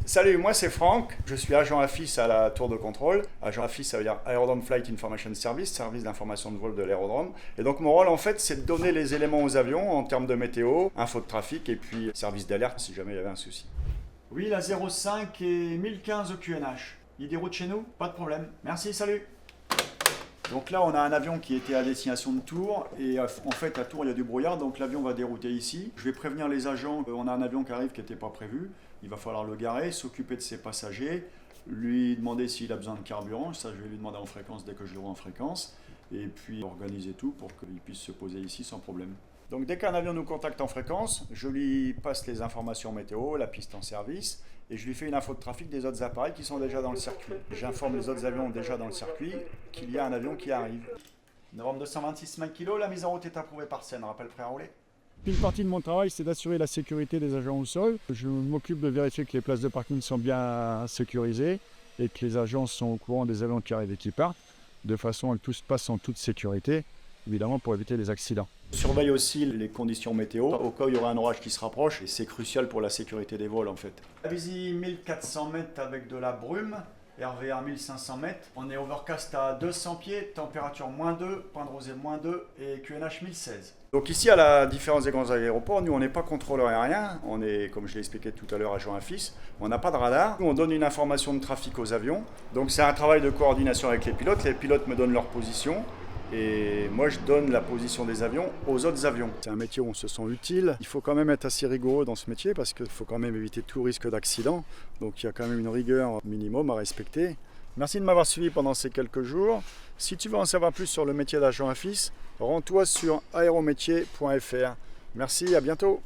Salut, moi c'est Franck, je suis agent AFIS à la tour de contrôle. Agent AFIS, ça veut dire Aerodrome Flight Information Service, service d'information de vol de l'aérodrome. Et donc mon rôle en fait c'est de donner les éléments aux avions en termes de météo, info de trafic et puis service d'alerte si jamais il y avait un souci. Oui, la 05 et 1015 au QNH. Il déroute chez nous? Pas de problème. Merci, salut. Donc là, on a un avion qui était à destination de Tours et en fait à Tours il y a du brouillard, donc l'avion va dérouter ici. Je vais prévenir les agents, on a un avion qui arrive qui n'était pas prévu, il va falloir le garer, s'occuper de ses passagers, lui demander s'il a besoin de carburant, ça je vais lui demander en fréquence dès que je l'aurai en fréquence, et puis organiser tout pour qu'il puisse se poser ici sans problème. Donc dès qu'un avion nous contacte en fréquence, je lui passe les informations météo, la piste en service, et je lui fais une info de trafic des autres appareils qui sont déjà dans le circuit. J'informe les autres avions déjà dans le circuit qu'il y a un avion qui arrive. Novembre 226 kg, la mise en route est approuvée par Seine, rappel prêt à rouler. Une partie de mon travail, c'est d'assurer la sécurité des agents au sol. Je m'occupe de vérifier que les places de parking sont bien sécurisées et que les agents sont au courant des avions qui arrivent et qui partent, de façon à ce que tout se passe en toute sécurité, évidemment pour éviter les accidents. Je surveille aussi les conditions météo, au cas où il y aura un orage qui se rapproche, et c'est crucial pour la sécurité des vols en fait. Avisi 1400 mètres avec de la brume, RVR 1500 mètres, on est overcast à 200 pieds, température -2, point de rosée -2 et QNH 1016. Donc ici à la différence des grands aéroports, nous on n'est pas contrôleur aérien, on est, comme je l'ai expliqué tout à l'heure, agent AFIS, on n'a pas de radar, on donne une information de trafic aux avions, donc c'est un travail de coordination avec les pilotes me donnent leur position, et moi je donne la position des avions aux autres avions. C'est un métier où on se sent utile, il faut quand même être assez rigoureux dans ce métier parce qu'il faut quand même éviter tout risque d'accident, donc il y a quand même une rigueur minimum à respecter. Merci de m'avoir suivi pendant ces quelques jours. Si tu veux en savoir plus sur le métier d'agent AFIS, rends-toi sur aérométier.fr. Merci, à bientôt.